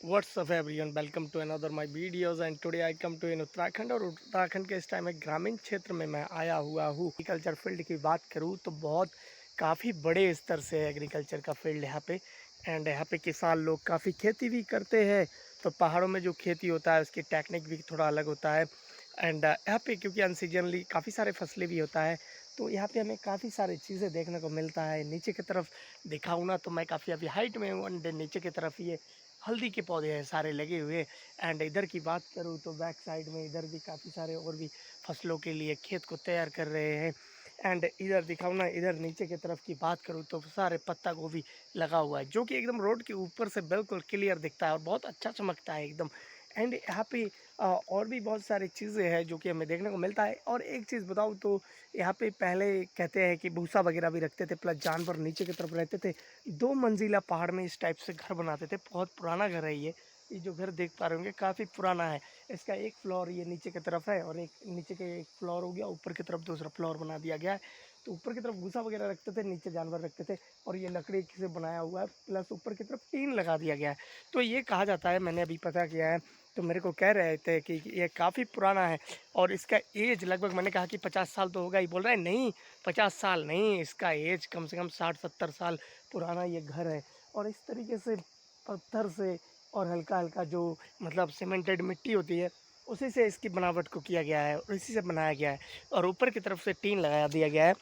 What's up everyone, welcome to another my videos and today I come to in Uttarakhand और उत्तराखंड के इस time एक ग्रामीण क्षेत्र में मैं आया हुआ हूँ। एग्रीकल्चर फील्ड की बात करूँ तो बहुत काफ़ी बड़े स्तर से है एग्रीकल्चर का फील्ड यहाँ पे। एंड यहाँ पे किसान लोग काफ़ी खेती भी करते हैं। तो पहाड़ों में जो खेती होता है उसकी टेक्निक भी थोड़ा अलग होता है। एंड यहाँ पे क्योंकि अनसीजनली काफ़ी सारे फसलें भी होता है तो यहाँ पे हमें काफ़ी सारी चीज़ें देखने को मिलता है। नीचे की तरफ दिखाऊँ ना तो मैं काफ़ी अभी हाइट में हूँ एंड नीचे की तरफ ये हल्दी के पौधे हैं सारे लगे हुए। एंड इधर की बात करूँ तो बैक साइड में इधर भी काफ़ी सारे और भी फसलों के लिए खेत को तैयार कर रहे हैं। एंड इधर दिखाऊँ ना, इधर नीचे की तरफ की बात करूँ तो सारे पत्ता गोभी लगा हुआ है जो कि एकदम रोड के ऊपर से बिल्कुल क्लियर दिखता है और बहुत अच्छा चमकता है एकदम। एंड यहाँ पे और भी बहुत सारी चीज़ें हैं जो कि हमें देखने को मिलता है। और एक चीज़ बताऊँ तो यहाँ पे पहले कहते हैं कि भूसा वगैरह भी रखते थे, प्लस जानवर नीचे की तरफ रहते थे। 2 मंजिला पहाड़ में इस टाइप से घर बनाते थे। बहुत पुराना घर है ये जो घर देख पा रहे होंगे काफ़ी पुराना है। इसका एक फ्लोर ये नीचे की तरफ है और एक नीचे के एक फ्लोर हो गया, ऊपर की तरफ दूसरा फ्लोर बना दिया गया है। तो ऊपर की तरफ भूसा वगैरह रखते थे, नीचे जानवर रखते थे और ये लकड़ी से बनाया हुआ है, प्लस ऊपर की तरफ टीन लगा दिया गया है। तो ये कहा जाता है, मैंने अभी पता किया है तो मेरे को कह रहे थे कि ये काफ़ी पुराना है और इसका एज लगभग, मैंने कहा कि 50 साल तो होगा ही, बोल रहा है नहीं 50 साल नहीं, इसका एज कम से कम 60-70 साल पुराना ये घर है। और इस तरीके से पत्थर से और हल्का हल्का जो मतलब सीमेंटेड मिट्टी होती है उसी से इसकी बनावट को किया गया है और इसी से बनाया गया है। और ऊपर की तरफ से टीन लगा दिया गया है।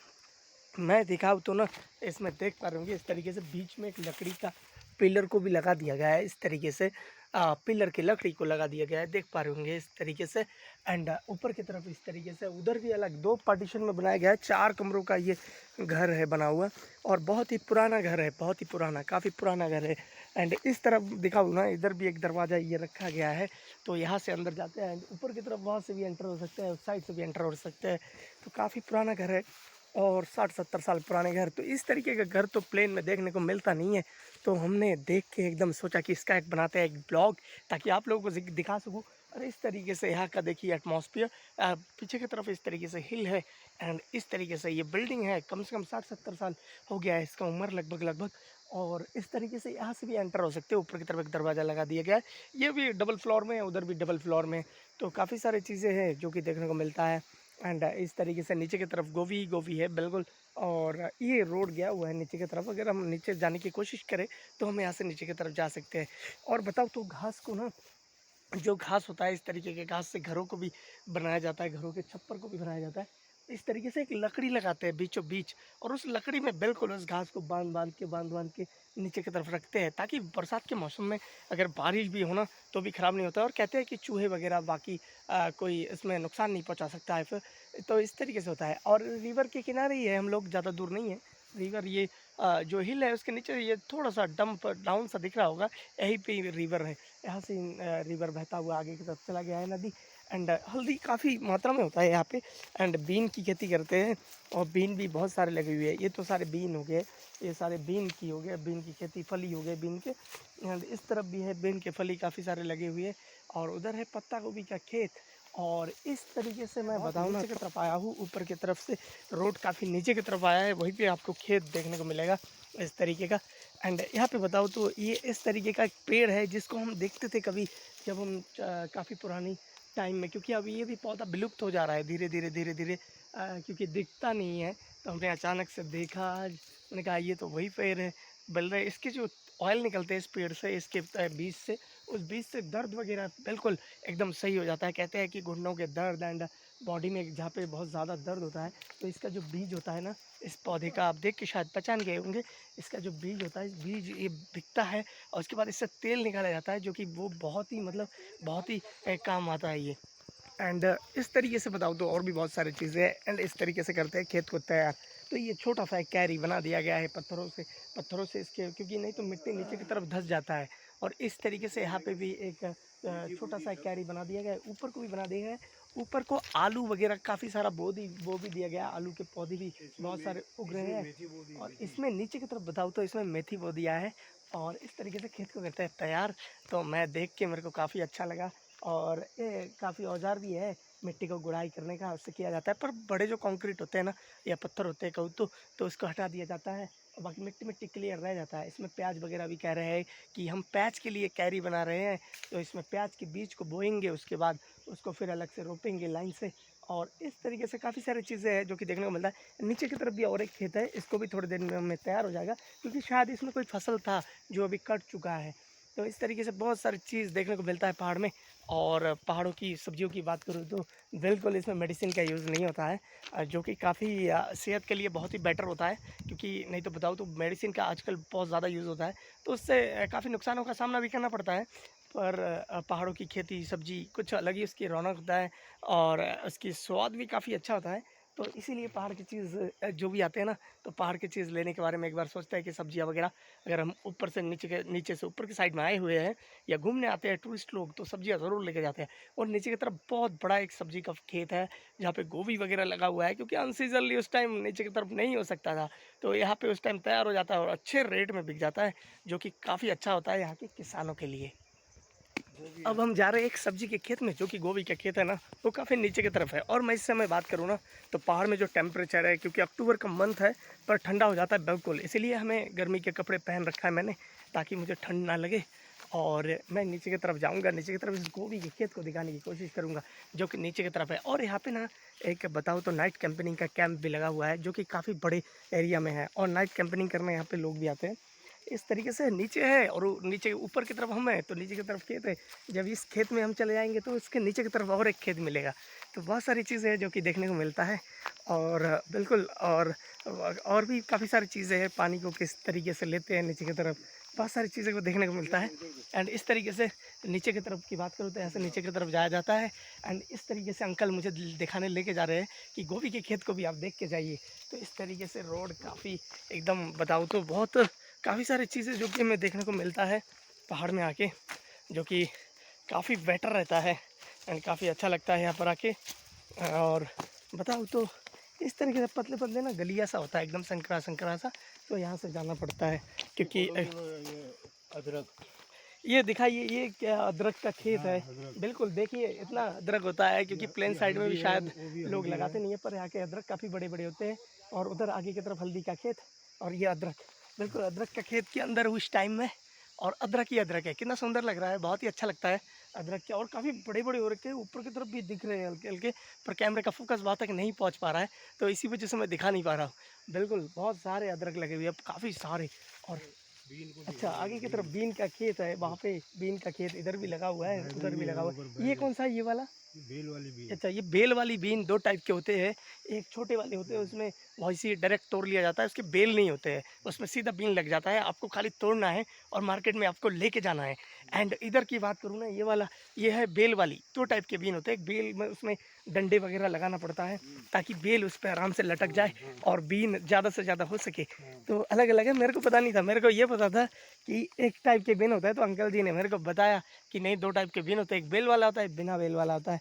मैं दिखाऊँ तो ना, इसमें देख पा रहे होंगे इस तरीके से बीच में एक लकड़ी का पिलर को भी लगा दिया गया है। इस तरीके से पिलर की लकड़ी को लगा दिया गया है, देख पा रहे होंगे इस तरीके से। एंड ऊपर की तरफ इस तरीके से उधर भी अलग 2 पार्टीशन में बनाया गया है। 4 कमरों का ये घर है बना हुआ और बहुत ही पुराना घर है, बहुत ही पुराना, काफ़ी पुराना घर है। एंड इस तरफ दिखाऊँ ना, इधर भी एक दरवाज़ा ये रखा गया है तो यहाँ से अंदर जाते हैं। ऊपर की तरफ वहाँ से भी एंटर हो सकते हैं, उस साइड से भी एंटर हो सकते हैं। तो काफ़ी पुराना घर है और 60-70 साल पुराने घर। तो इस तरीके का घर तो प्लेन में देखने को मिलता नहीं है। तो हमने देख के एकदम सोचा कि इसका एक बनाते हैं एक ब्लॉग, ताकि आप लोगों को दिखा सकूँ। और इस तरीके से यहाँ का देखिए एटमॉस्फेयर, पीछे की तरफ इस तरीके से हिल है एंड इस तरीके से ये बिल्डिंग है। कम से कम 60-70 साल हो गया है इसका उम्र लगभग। और इस तरीके से यहाँ से भी एंटर हो सकते हैं। ऊपर की तरफ एक दरवाज़ा लगा दिया गया है, ये भी डबल फ्लोर में है, उधर भी डबल फ्लोर में। तो काफ़ी सारी चीज़ें हैं जो कि देखने को मिलता है। एंड इस तरीके से नीचे की तरफ गोभी ही गोभी है बिल्कुल। और ये रोड गया हुआ है नीचे की तरफ, अगर हम नीचे जाने की कोशिश करें तो हम यहाँ से नीचे की तरफ जा सकते हैं। और बताओ तो घास को ना, जो घास होता है इस तरीके के घास से घरों को भी बनाया जाता है, घरों के छप्पर को भी बनाया जाता है। इस तरीके से एक लकड़ी लगाते हैं बीचों बीच और उस लकड़ी में बिल्कुल उस घास को बांध बांध के नीचे की तरफ रखते हैं, ताकि बरसात के मौसम में अगर बारिश भी हो ना तो भी ख़राब नहीं होता। और कहते हैं कि चूहे वगैरह बाकी कोई इसमें नुकसान नहीं पहुंचा सकता है फिर। तो इस तरीके से होता है। और रिवर के किनारे ही है हम लोग, ज़्यादा दूर नहीं है रिवर। ये जो हिल है उसके नीचे ये थोड़ा सा डंप डाउन सा दिख रहा होगा, यहीं पे रिवर है। यहाँ से रिवर बहता हुआ आगे की तरफ चला गया है नदी। एंड हल्दी काफ़ी मात्रा में होता है यहाँ पे। एंड बीन की खेती करते हैं और बीन भी बहुत सारे लगे हुए हैं। ये तो सारे बीन हो गए, ये सारे बीन की हो गए, बीन की खेती, फली हो गए बीन के। एंड इस तरफ भी है बीन के फली काफ़ी सारे लगे हुए हैं। और उधर है पत्ता गोभी का खेत। और इस तरीके से मैं बताऊँ ना, नीचे की तरफ आया हूँ, ऊपर की तरफ से रोड काफ़ी नीचे की तरफ आया है, वहीं पे आपको खेत देखने को मिलेगा इस तरीके का। एंड यहाँ पे बताओ तो ये इस तरीके का एक पेड़ है जिसको हम देखते थे कभी जब हम काफ़ी पुरानी टाइम में, क्योंकि अभी ये भी पौधा विलुप्त हो जा रहा है धीरे धीरे क्योंकि दिखता नहीं है। तो हमने अचानक से देखा आज, मैंने कहा ये तो वही पेड़ है। बोल रहे इसके जो ऑयल निकलते हैं इस पेड़ से, इसके बीज से, उस बीज से दर्द वगैरह बिल्कुल एकदम सही हो जाता है। कहते हैं कि घुटनों के दर्द एंड बॉडी में जहाँ पे बहुत ज़्यादा दर्द होता है, तो इसका जो बीज होता है ना, इस पौधे का आप देख के शायद पहचान गए होंगे। इसका जो बीज होता है, इस बीज ये बिकता है और उसके बाद इससे तेल निकाला जाता है, जो कि वो बहुत ही मतलब बहुत ही काम आता है ये। एंड इस तरीके से बताऊँ तो और भी बहुत सारी चीज़ें हैं। एंड इस तरीके से करते हैं खेत को तैयार। तो ये छोटा सा एक कैरी बना दिया गया है पत्थरों से इसके, क्योंकि नहीं तो मिट्टी नीचे की तरफ धंस जाता है। और इस तरीके से यहाँ पे भी एक छोटा सा कैरी बना दिया गया है, ऊपर को भी बना दिया गया है। ऊपर को आलू वगैरह काफ़ी सारा बो भी दिया गया है, आलू के पौधे भी बहुत सारे उग रहे हैं। और इसमें नीचे की तरफ बताऊँ तो इसमें मेथी बो दिया है। और इस तरीके से खेत को करते हैं तैयार। तो मैं देख के मेरे को काफ़ी अच्छा लगा। और ये काफ़ी औजार भी है मिट्टी को गुड़ाई करने का, उससे किया जाता है। पर बड़े जो कंक्रीट होते हैं ना या पत्थर होते हैं कहूँ तो उसको हटा दिया जाता है। और बाकी मिट्टी मिट्टी क्लियर रह जाता है। इसमें प्याज वगैरह भी कह रहे हैं कि हम प्याज के लिए कैरी बना रहे हैं, तो इसमें प्याज के बीज को बोएंगे, उसके बाद उसको फिर अलग से रोपेंगे लाइन से। और इस तरीके से काफ़ी सारी चीज़ें हैं जो कि देखने को मिलता है। नीचे की तरफ भी और एक खेत है, इसको भी थोड़ी देर में तैयार हो जाएगा, क्योंकि शायद इसमें कोई फसल था जो अभी कट चुका है। तो इस तरीके से बहुत सारी चीज़ देखने को मिलता है पहाड़ में। और पहाड़ों की सब्जियों की बात करूँ तो बिल्कुल इसमें मेडिसिन का यूज़ नहीं होता है, जो कि काफ़ी सेहत के लिए बहुत ही बेटर होता है। क्योंकि नहीं तो बताऊँ तो मेडिसिन का आजकल बहुत ज़्यादा यूज़ होता है, तो उससे काफ़ी नुकसानों का सामना भी करना पड़ता है। पर पहाड़ों की खेती सब्जी कुछ अलग ही उसकी रौनक होता है, और उसकी स्वाद भी काफ़ी अच्छा होता है। तो इसीलिए पहाड़ की चीज़ जो भी आते हैं ना, तो पहाड़ की चीज़ लेने के बारे में एक बार सोचता है कि सब्जियाँ वगैरह, अगर हम ऊपर से नीचे से ऊपर की साइड में आए हुए हैं या घूमने आते हैं टूरिस्ट लोग, तो सब्जियाँ ज़रूर लेके जाते हैं। और नीचे की तरफ बहुत बड़ा एक सब्जी का खेत है, जहाँ पे गोभी वगैरह लगा हुआ है, क्योंकि अनसीजनली उस टाइम नीचे की तरफ नहीं हो सकता था, तो यहाँ पे उस टाइम तैयार हो जाता है और अच्छे रेट में बिक जाता है, जो कि काफ़ी अच्छा होता है यहाँ के किसानों के लिए। अब हम जा रहे हैं एक सब्जी के खेत में, जो कि गोभी का खेत है ना, वो काफ़ी नीचे की तरफ है। और मैं इस समय बात करूँ ना, तो पहाड़ में जो टेम्परेचर है, क्योंकि अक्टूबर का मंथ है, पर ठंडा हो जाता है बिल्कुल, इसीलिए हमें गर्मी के कपड़े पहन रखा है मैंने, ताकि मुझे ठंड ना लगे। और मैं नीचे की तरफ जाऊंगा, नीचे की तरफ इस गोभी के खेत को दिखाने की कोशिश करूंगा, जो कि नीचे की तरफ है। और यहाँ पे ना एक बताऊँ तो नाइट कैंपिंग का कैंप भी लगा हुआ है, जो कि काफ़ी बड़े एरिया में है, और नाइट कैंपिंग करने यहाँ पे लोग भी आते हैं। इस तरीके से नीचे है, और नीचे ऊपर की तरफ हम हैं, तो नीचे की तरफ खेत है। जब इस खेत में हम चले जाएंगे तो इसके नीचे की तरफ और एक खेत मिलेगा। तो बहुत सारी चीज़ें हैं जो कि देखने को मिलता है। और बिल्कुल, और भी काफ़ी सारी चीज़ें हैं, पानी को किस तरीके से लेते हैं नीचे की तरफ, बहुत सारी चीज़ें को देखने को मिलता है। एंड इस तरीके से नीचे की तरफ की बात करूँ तो ऐसे नीचे की तरफ जाया जाता है। एंड इस तरीके से अंकल मुझे दिखाने लेके जा रहे हैं कि गोभी के खेत को भी आप देख के जाइए। तो इस तरीके से रोड काफ़ी एकदम बताऊँ तो बहुत काफ़ी सारी चीज़ें जो कि हमें देखने को मिलता है पहाड़ में आके, जो कि काफ़ी बेटर रहता है एंड काफ़ी अच्छा लगता है यहाँ पर आके। और बताऊँ तो इस तरीके से पतले पतले ना गलिया सा होता है, एकदम संकरा संकरा सा, तो यहाँ से जाना पड़ता है। क्योंकि अदरक। ये दिखाइए, ये क्या अदरक का खेत हाँ, है। अदरक। बिल्कुल देखिए, इतना अदरक होता है, क्योंकि प्लेन ये साइड में भी हल्दी है, शायद वो भी लोग हल्दी है। लगाते नहीं है, पर यहाँ के अदरक काफ़ी बड़े बड़े होते हैं। और उधर आगे की तरफ हल्दी का खेत, और ये अदरक, बिल्कुल अदरक का खेत के अंदर उस टाइम में। और अदरक ही अदरक है, कितना सुंदर लग रहा है, बहुत ही अच्छा लगता है अदरक के। और काफ़ी बड़े बड़े हो रखे हैं, ऊपर की तरफ भी दिख रहे हैं हल्के हल्के, पर कैमरे का फोकस वहाँ तक नहीं पहुँच पा रहा है, तो इसी वजह से मैं दिखा नहीं पा रहा हूँ। बिल्कुल बहुत सारे अदरक लगे हुए हैं, काफ़ी सारे। और बीन को अच्छा, दिखाओ, आगे की तरफ बीन। बीन का खेत है, वहाँ पे बीन का खेत इधर भी लगा हुआ है, बैगन उधर भी भी लगा है, हुआ ऊपर है। ये बैगन। कौन सा है, ये वाला? बेल वाली बीन। अच्छा, ये बेल वाली बीन दो टाइप के होते हैं। एक छोटे वाले होते हैं, उसमें वैसे डायरेक्ट तोड़ लिया जाता है, उसके बेल नहीं होते हैं, उसमें सीधा बीन लग जाता है, आपको खाली तोड़ना है और मार्केट में आपको लेके जाना है। एंड इधर की बात करूँ ना, ये वाला, ये है बेल वाली। दो टाइप के बीन होते हैं, एक बेल में उसमें डंडे वगैरह लगाना पड़ता है, ताकि बेल उस पर आराम से लटक जाए और बीन ज़्यादा से ज़्यादा हो सके। तो अलग अलग है, मेरे को पता नहीं था, मेरे को ये पता था कि एक टाइप के बीन होता है। तो अंकल जी ने मेरे को बताया कि नहीं, दो टाइप के बीन होते हैं, एक बेल वाला होता है, एक बिना बेल वाला होता है।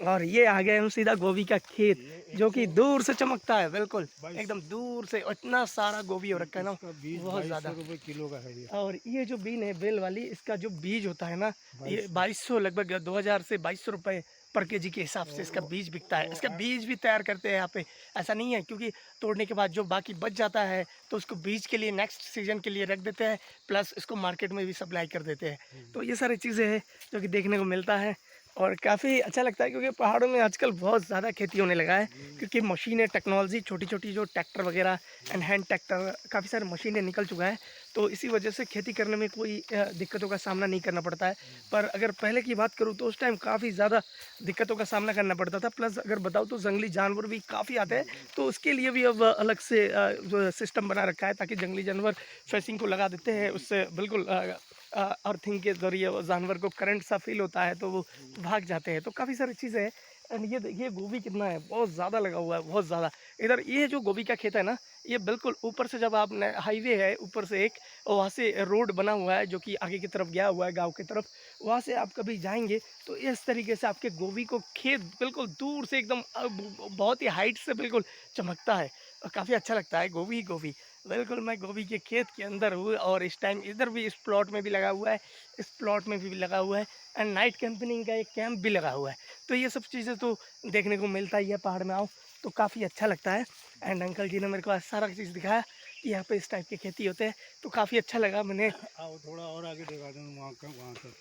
और ये आ गए हम सीधा गोभी का खेत, ये जो कि 100 दूर से चमकता है, बिल्कुल 22 एकदम दूर से। और इतना सारा गोभी हो रखा है ना, इसका बीज बहुत 2200 ज़्यादा। रुपये किलो का है ये। और ये जो बीन है बेल वाली, इसका जो बीज होता है ना, ये 2200। 2200, लगभग 2000 से 2200 रुपये पर केजी के हिसाब से इसका बीज बिकता है। इसका बीज भी तैयार करते हैं यहाँ पे, ऐसा नहीं है, क्योंकि तोड़ने के बाद जो बाकी बच जाता है, तो उसको बीज के लिए नेक्स्ट सीजन के लिए रख देते हैं, प्लस इसको मार्केट में भी सप्लाई कर देते हैं। तो ये सारी चीज़ें हैं जो कि देखने को मिलता है, और काफ़ी अच्छा लगता है, क्योंकि पहाड़ों में आजकल बहुत ज़्यादा खेती होने लगा है, क्योंकि मशीनें, टेक्नोलॉजी, छोटी छोटी जो ट्रैक्टर वगैरह एंड हैंड ट्रैक्टर, काफ़ी सारी मशीनें निकल चुका है। तो इसी वजह से खेती करने में कोई दिक्कतों का सामना नहीं करना पड़ता है। पर अगर पहले की बात करूँ तो उस टाइम काफ़ी ज़्यादा दिक्कतों का सामना करना पड़ता था। प्लस अगर बताऊँ तो जंगली जानवर भी काफ़ी आते हैं, तो उसके लिए भी अब अलग से सिस्टम बना रखा है, ताकि जंगली जानवर फेंसिंग को लगा देते हैं, उससे बिल्कुल अर्थिंग के ज़रिए वो जानवर को करंट सा फील होता है, तो वो भाग जाते हैं। तो काफ़ी सारी चीज़ें हैं। एंड ये देखिए गोभी कितना है, बहुत ज़्यादा लगा हुआ है, बहुत ज़्यादा। इधर ये जो गोभी का खेत है ना, ये बिल्कुल ऊपर से, जब आप हाईवे है ऊपर से एक, और वहाँ से रोड बना हुआ है जो कि आगे की तरफ गया हुआ है गांव की तरफ, वहाँ से आप कभी जाएंगे तो इस तरीके से आपके गोभी को खेत बिल्कुल दूर से एकदम बहुत ही हाइट से बिल्कुल चमकता है, और काफ़ी अच्छा लगता है। गोभी ही गोभी, बिल्कुल मैं गोभी के खेत के अंदर हूँ, और इस टाइम इधर भी इस प्लॉट में भी लगा हुआ है, इस प्लॉट में भी लगा हुआ है, एंड नाइट कैंपिंग का एक कैंप भी लगा हुआ है। तो ये सब चीज़ें तो देखने को मिलता ही है, पहाड़ में आओ तो काफ़ी अच्छा लगता है। एंड अंकल जी ने मेरे को आज सारा चीज़ दिखाया, कि यहाँ पे इस टाइप की खेती होते हैं, तो काफ़ी अच्छा लगा। मैंने आओ थोड़ा और आगे दिखा दूँ वहाँ तक।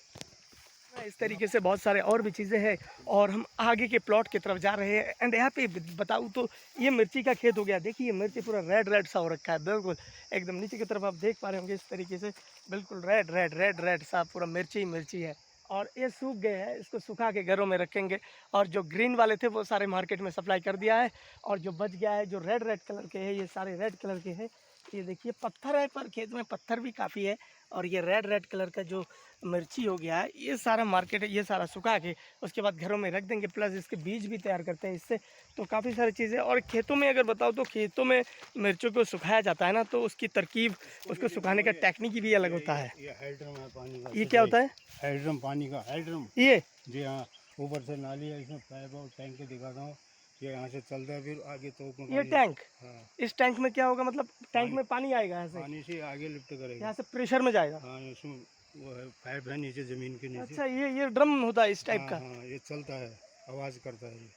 इस तरीके से बहुत सारे और भी चीज़ें हैं और हम आगे के प्लॉट की तरफ जा रहे हैं। एंड यहाँ पे बताऊँ तो ये मिर्ची का खेत हो गया। देखिए ये मिर्ची पूरा रेड रेड सा हो रखा है, बिल्कुल एकदम नीचे की तरफ आप देख पा रहे होंगे इस तरीके से, बिल्कुल रेड रेड रेड रेड सा पूरा मिर्ची ही मिर्ची है। और ये सूख गए हैं, इसको सुखा के घरों में रखेंगे। और जो ग्रीन वाले थे वो सारे मार्केट में सप्लाई कर दिया है, और जो बच गया है जो रेड रेड कलर के है, ये सारे रेड कलर के हैं। ये देखिए पत्थर है, पर खेत में पत्थर भी काफ़ी है। और ये रेड रेड कलर का जो मिर्ची हो गया है, ये सारा मार्केट ये सारा सुखा के उसके बाद घरों में रख देंगे, प्लस इसके बीज भी तैयार करते हैं इससे। तो काफ़ी सारी चीज़ें। और खेतों में अगर बताओ तो खेतों में मिर्चों को सुखाया जाता है ना, तो उसकी तरकीब, उसको सुखाने का टेक्निक भी अलग होता है। ये हाइड्रम है पानी का। ये क्या होता है? हाइड्रम पानी का, हाइड्रम। ये जी हाँ, ऊपर से नाली है, इसमें पाइप और टैंक के दिखाता हूँ। ये यहाँ से चलता है, फिर आगे तो ये टैंक, हाँ, इस टैंक में क्या होगा, मतलब टैंक में पानी आएगा यहाँ से, पानी से आगे लिफ्ट करेगा। यहाँ से प्रेशर में जाएगा। हाँ, इसमें वो है पाइप है नीचे ज़मीन के नीचे। अच्छा, ये ड्रम होता है इस टाइप का। हाँ, ये चलता है, आवाज़ करता है ये,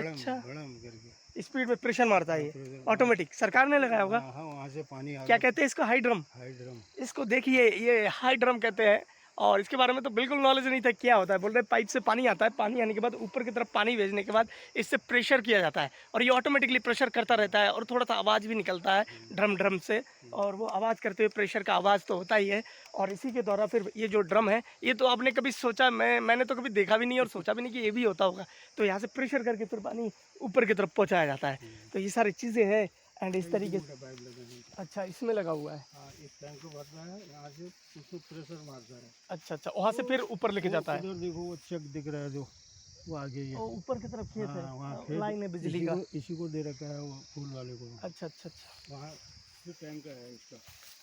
अच्छा, भड़म करके स्पीड में प्रेशर मारता है, ये प्रेशर। ऑटोमेटिक सरकार ने लगाया होगा। हाँ, वहाँ से पानी आ क्या कहते हैं इसको? High drum. हाइड्रम। इसको देखिए, ये हाई ड्रम कहते हैं। और इसके बारे में तो बिल्कुल नॉलेज नहीं था क्या होता है। बोल रहे पाइप से पानी आता है, पानी आने के बाद ऊपर की तरफ पानी भेजने के बाद इससे प्रेशर किया जाता है, और ये ऑटोमेटिकली प्रेशर करता रहता है, और थोड़ा सा आवाज़ भी निकलता है ड्रम ड्रम से। और वो आवाज़ करते हुए प्रेशर का आवाज़ तो होता ही है। और इसी के द्वारा फिर ये जो ड्रम है, ये तो आपने कभी सोचा, मैंने तो कभी देखा भी नहीं और सोचा भी नहीं कि ये भी होता होगा। तो यहाँ से प्रेशर करके फिर पानी ऊपर की तरफ पहुँचाया जाता है। तो ये सारी चीज़ें हैं। एंड इस तरीके से, अच्छा इसमें लगा हुआ है। हाँ, इस टैंक को भरता है, यहाँ से उसको प्रेशर मारता है। अच्छा अच्छा, वहाँ से फिर ऊपर लेके जाता है। उधर देखो वो चेक दिख रहा है जो, वो आगे ये और ऊपर की तरफ खेत हाँ, वहाँ है, खेत लाइन है बिजली का। इसी को दे रखा है वो फूल वाले को। अच्छा अच्छा अच्छा वहाँ जो टैंक है इसका।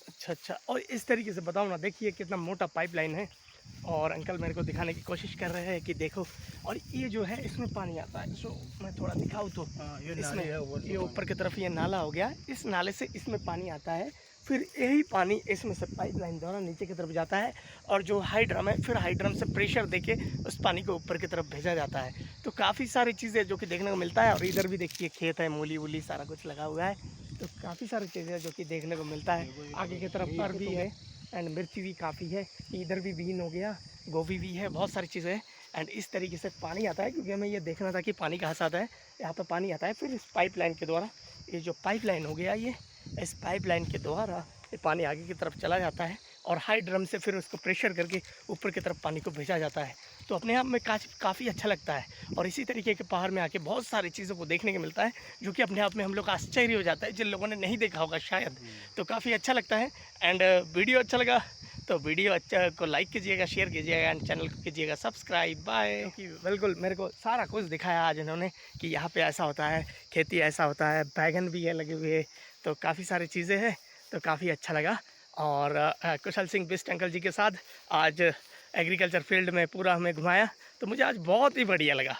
अच्छा अच्छा। और इस तरीके से बताओ ना, देखिए कितना मोटा पाइपलाइन है। और अंकल मेरे को दिखाने की कोशिश कर रहे हैं कि देखो, और ये जो है इसमें पानी आता है। सो मैं थोड़ा दिखाऊँ तो ये इसमें, है ये ऊपर की तरफ ये नाला हो गया, इस नाले से इसमें पानी आता है। फिर यही पानी इसमें से पाइपलाइन द्वारा नीचे की तरफ जाता है, और जो हाई ड्रम है, फिर हाई ड्रम से प्रेशर देके उस पानी को ऊपर की तरफ भेजा जाता है। तो काफ़ी सारी चीज़ें जो कि देखने को मिलता है। और इधर भी देखिए खेत है, मूली वूली सारा कुछ लगा हुआ है। तो काफ़ी सारी चीज़ें जो कि देखने को मिलता है। आगे की तरफ पर भी है, एंड मिर्ची भी काफ़ी है। इधर भी बीन हो गया, गोभी भी है, बहुत सारी चीज़ें हैं। एंड इस तरीके से पानी आता है, क्योंकि हमें ये देखना था कि पानी कहाँ से आता है। यहाँ पर पानी आता है, फिर इस पाइपलाइन के द्वारा, ये जो पाइपलाइन हो गया, ये इस पाइपलाइन के द्वारा ये पानी आगे की तरफ चला जाता है, और हाई ड्रम से फिर उसको प्रेशर करके ऊपर की तरफ पानी को भेजा जाता है। तो अपने आप में काफ़ी अच्छा लगता है। और इसी तरीके के पहाड़ में आके बहुत सारी चीज़ों को देखने को मिलता है, जो कि अपने आप में हम लोग आश्चर्य हो जाता है, जिन लोगों ने नहीं देखा होगा शायद। तो काफ़ी अच्छा लगता है। एंड वीडियो अच्छा लगा तो वीडियो अच्छा को लाइक कीजिएगा, शेयर कीजिएगा, एंड चैनल को कीजिएगा सब्सक्राइब। बाय। क्योंकि बिल्कुल मेरे को सारा कुछ दिखाया आज इन्होंने कि यहाँ पे ऐसा होता है, खेती ऐसा होता है, बैगन भी है लगे हुए। तो काफ़ी सारी चीज़ें हैं, तो काफ़ी अच्छा लगा। और कुशल सिंह बिस्ट अंकल जी के साथ आज एग्रीकल्चर फील्ड में पूरा हमें घुमाया, तो मुझे आज बहुत ही बढ़िया लगा।